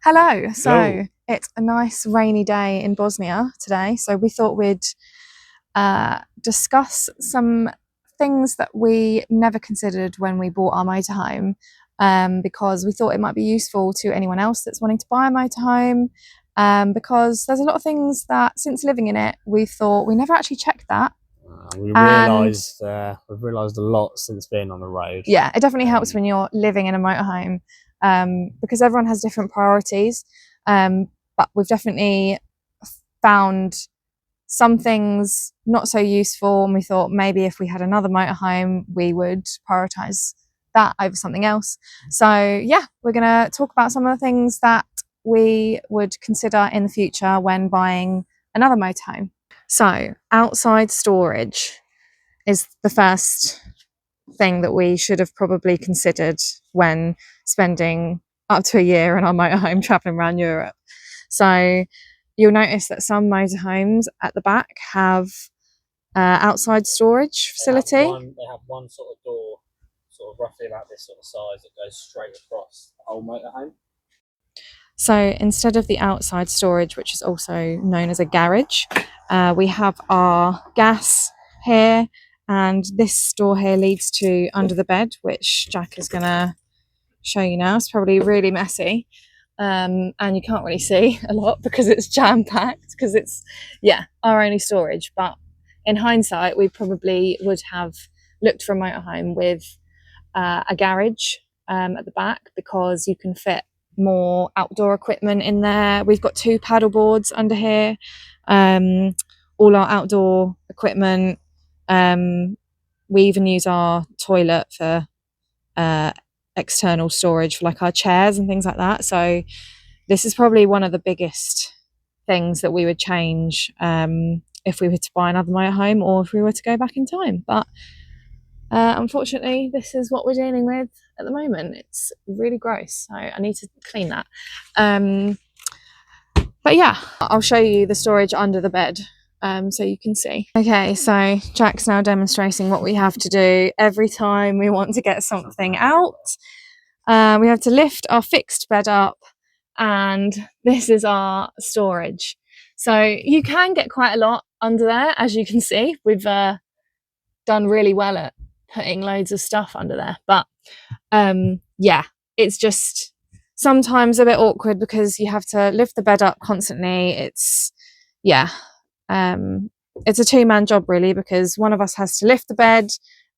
Hello. So Hello. it's a nice rainy day in Bosnia today. So we thought we'd discuss some things that we never considered when we bought our motorhome, because we thought it might be useful to anyone else that's wanting to buy a motorhome. Because there's a lot of things that since living in it, we thought we never actually checked that. We've realised a lot since being on the road. Yeah, it definitely helps when you're living in a motorhome, because everyone has different priorities. But we've definitely found some things not so useful, and we thought maybe if we had another motorhome, we would prioritise that over something else. So yeah, we're going to talk about some of the things that we would consider in the future when buying another motorhome. So outside storage is the first thing that we should have probably considered when spending up to a year in our motorhome traveling around Europe. So you'll notice that some motorhomes at the back have outside storage facility. They have one sort of door, sort of roughly about this sort of size, that goes straight across the whole motorhome. So instead of the outside storage, which is also known as a garage, we have our gas here, and this door here leads to under the bed, which Jack is going to show you now. It's probably really messy, and you can't really see a lot because it's jam-packed, because it's, yeah, our only storage. But in hindsight, we probably would have looked for a motorhome with a garage at the back, because you can fit more outdoor equipment in there. We've got 2 paddle boards under here, all our outdoor equipment. We even use our toilet for external storage for like our chairs and things like that. So this is probably one of the biggest things that we would change if we were to buy another motorhome, or if we were to go back in time. But unfortunately, this is what we're dealing with at the moment. It's really gross, so I need to clean that. But yeah, I'll show you the storage under the bed, so you can see. Okay, so Jack's now demonstrating what we have to do every time we want to get something out. We have to lift our fixed bed up, and this is our storage. So you can get quite a lot under there, as you can see. We've done really well at putting loads of stuff under there, but yeah, it's just sometimes a bit awkward because you have to lift the bed up constantly. It's, yeah, it's a 2-man job really, because one of us has to lift the bed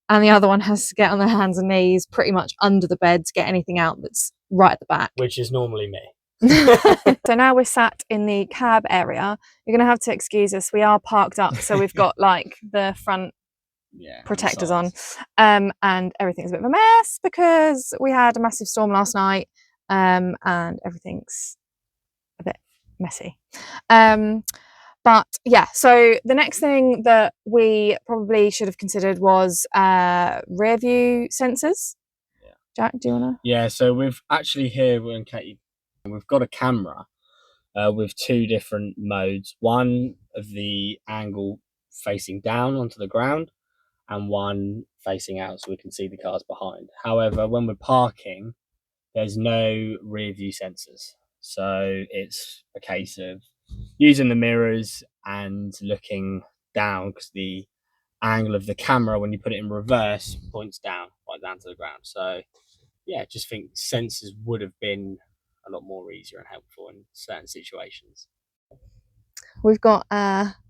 and the other one has to get on their hands and knees pretty much under the bed to get anything out that's right at the back, which is normally me. So now we're sat in the cab area. You're gonna have to excuse us, we are parked up, so we've got like the front protectors on, and everything's a bit of a mess because we had a massive storm last night, and everything's a bit messy. But yeah, so the next thing that we probably should have considered was rear view sensors. Jack, do you wanna? Yeah, so we've actually here, Katie, we've got a camera with 2 different modes. One of the angle facing down onto the ground, and one facing out so we can see the cars behind. However, when we're parking, there's no rear view sensors. So it's a case of using the mirrors and looking down, because the angle of the camera when you put it in reverse points down, right down to the ground. So yeah, I just think sensors would have been a lot more easier and helpful in certain situations. We've got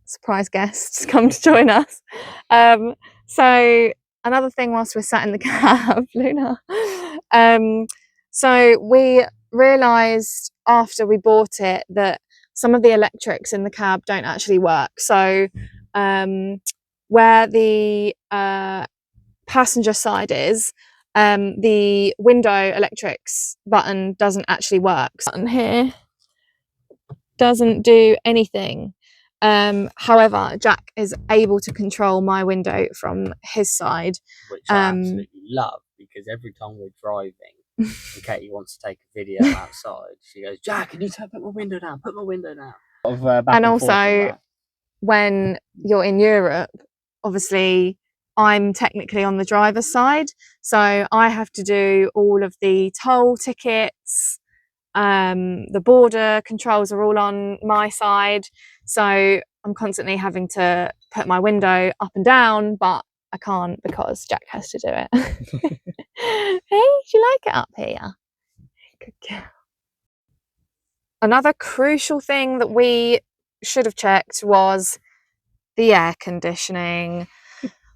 surprise guests come to join us. So another thing whilst we're sat in the cab, Luna, so we realised after we bought it that some of the electrics in the cab don't actually work. So where the passenger side is, the window electrics button doesn't actually work. Button here doesn't do anything. However, Jack is able to control my window from his side, which I absolutely love, because every time we're driving and Katie wants to take a video outside, she goes, "Jack, can you put my window down? Put my window down." And also, when you're in Europe, obviously I'm technically on the driver's side, so I have to do all of the toll tickets, The border controls are all on my side, so I'm constantly having to put my window up and down, but I can't because Jack has to do it. Hey, do you like it up here? Good girl. Another crucial thing that we should have checked was the air conditioning.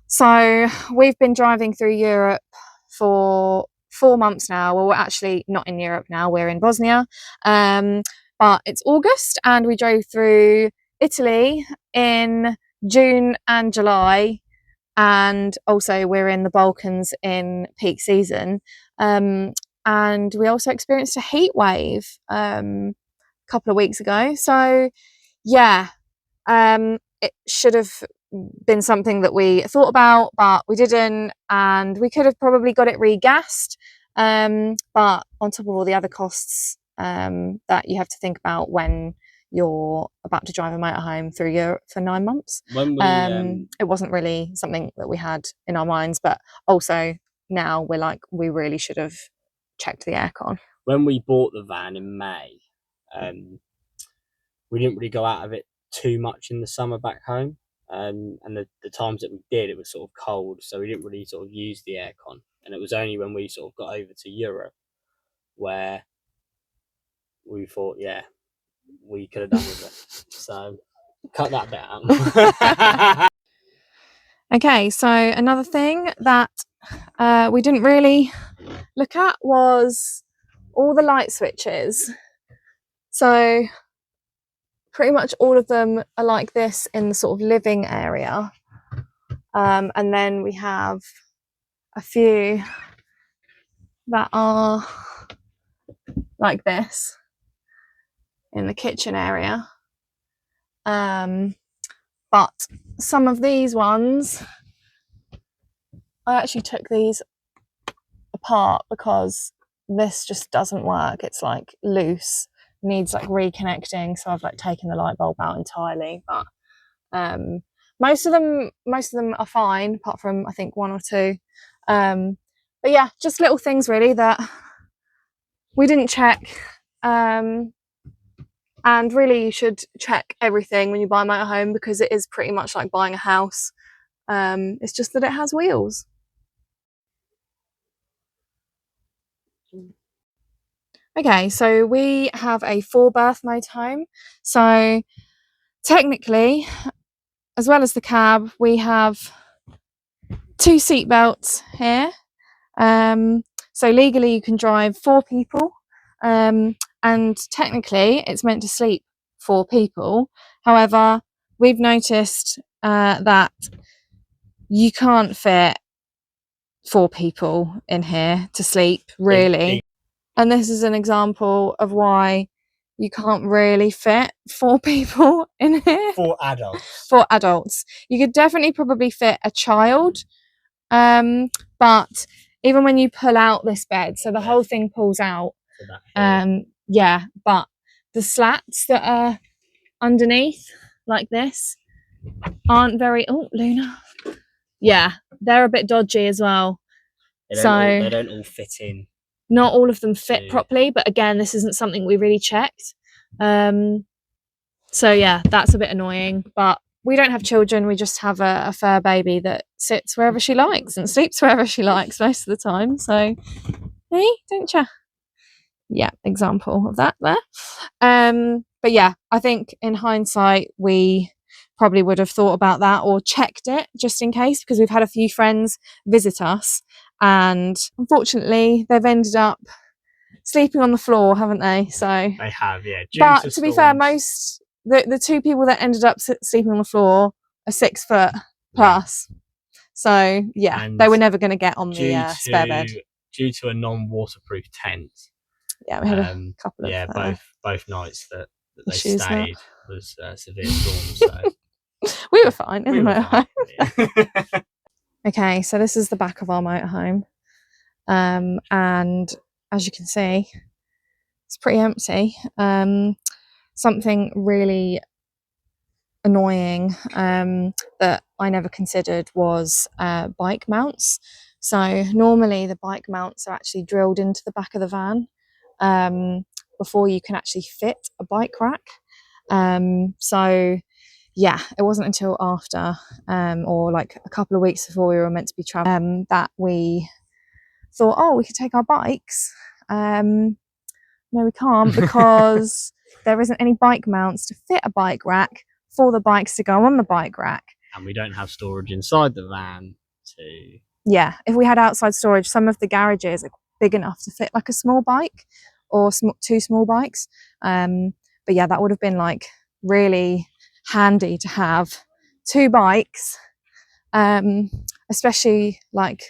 So we've been driving through Europe for 4 months now. Well, we're actually not in Europe now, we're in Bosnia. But it's August and we drove through Italy in June and July. And also we're in the Balkans in peak season. And we also experienced a heat wave a couple of weeks ago. So yeah, it should have been something that we thought about, but we didn't, and we could have probably got it regassed. But on top of all the other costs that you have to think about when you're about to drive a motorhome through Europe for 9 months, When we it wasn't really something that we had in our minds. But also now we're like, we really should have checked the aircon. when we bought the van in May, we didn't really go out of it too much in the summer back home. And the times that we did, it was sort of cold, so we didn't really sort of use the aircon. And it was only when we sort of got over to Europe where we thought, yeah, we could have done with it. So cut that bit out. Okay, so another thing that we didn't really look at was all the light switches. So pretty much all of them are like this in the sort of living area. And then we have a few that are like this in the kitchen area. But some of these ones, I actually took these apart because this just doesn't work. It's like loose, needs like reconnecting. So I've like taken the light bulb out entirely. But most of them are fine, apart from I think 1 or 2. But yeah, just little things really that we didn't check. And really you should check everything when you buy a motorhome, because it is pretty much like buying a house. It's just that it has wheels. Okay, so we have a 4-berth motorhome. So technically, as well as the cab, we have 2 seat belts here. So legally you can drive 4 people. And technically it's meant to sleep 4 people. However, we've noticed that you can't fit 4 people in here to sleep, really. And this is an example of why you can't really fit 4 people in here. 4 adults. 4 adults. You could definitely probably fit a child. But even when you pull out this bed, so the whole thing pulls out. Yeah, but the slats that are underneath like this aren't very, oh Luna, yeah, they're a bit dodgy as well. They don't all fit in. Not all of them fit properly, but again, this isn't something we really checked. So yeah, that's a bit annoying, but we don't have children, we just have a fur baby that sits wherever she likes and sleeps wherever she likes most of the time. So hey, don't you? Yeah, example of that there. But yeah, I think in hindsight we probably would have thought about that or checked it just in case, because we've had a few friends visit us and unfortunately they've ended up sleeping on the floor, haven't they? So they have, yeah. But to be fair, most the 2 people that ended up sleeping on the floor are 6 foot plus. So yeah, and they were never going to get on the spare bed due to a non-waterproof tent. Yeah, we had a couple of both nights that they stayed was severe storms. So we were fine in the motorhome. Yeah. Okay, so this is the back of our motorhome, and as you can see, it's pretty empty. Something really annoying that I never considered was bike mounts. So normally the bike mounts are actually drilled into the back of the van. before you can actually fit a bike rack. So yeah, it wasn't until after, or like a couple of weeks before we were meant to be traveling, that we thought, oh, we could take our bikes. No, we can't, because there isn't any bike mounts to fit a bike rack for the bikes to go on the bike rack. And we don't have storage inside the van to... Yeah, if we had outside storage, some of the garages are big enough to fit like a small bike or two small bikes. But yeah, that would have been like really handy to have two bikes, especially like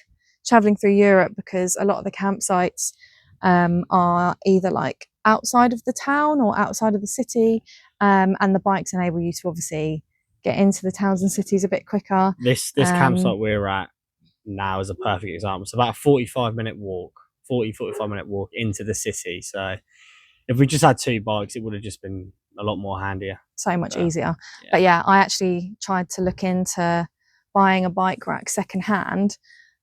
traveling through Europe, because a lot of the campsites are either like outside of the town or outside of the city, and the bikes enable you to obviously get into the towns and cities a bit quicker. This campsite we're at now is a perfect example. It's about a 45 minute walk into the city. So if we just had two bikes, it would have just been a lot more handier. So much easier. Yeah. But yeah, I actually tried to look into buying a bike rack secondhand,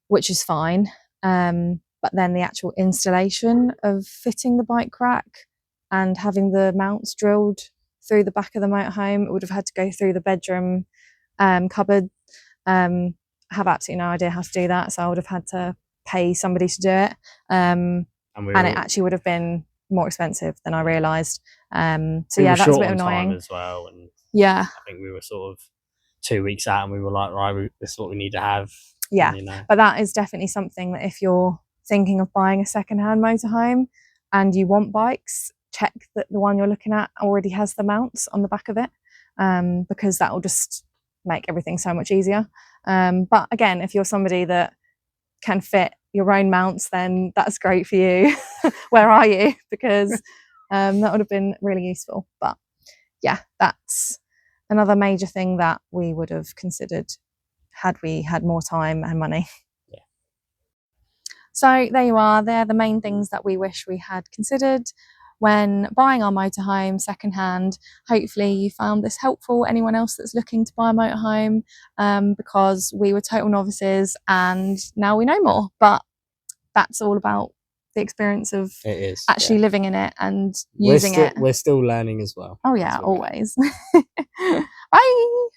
which is fine. But then the actual installation of fitting the bike rack and having the mounts drilled through the back of the motorhome, it would have had to go through the bedroom cupboard. I have absolutely no idea how to do that, so I would have had to pay somebody to do it. And it actually would have been more expensive than I realised. So yeah, that's a bit annoying as well. And yeah, I think we were sort of 2 weeks out and we were like, right, this is what we need to have. Yeah, and, you know. But that is definitely something that if you're thinking of buying a secondhand motorhome and you want bikes, check that the one you're looking at already has the mounts on the back of it, because that will just make everything so much easier. But again, if you're somebody that can fit your own mounts, then that's great for you. Where are you? Because that would have been really useful. But yeah, that's another major thing that we would have considered had we had more time and money. Yeah. So there you are. They're the main things that we wish we had considered when buying our motorhome secondhand. Hopefully you found this helpful, anyone else that's looking to buy a motorhome, because we were total novices and now we know more. But that's all about the experience of actually living in it and using it. We're still learning as well. Oh yeah, always. Bye.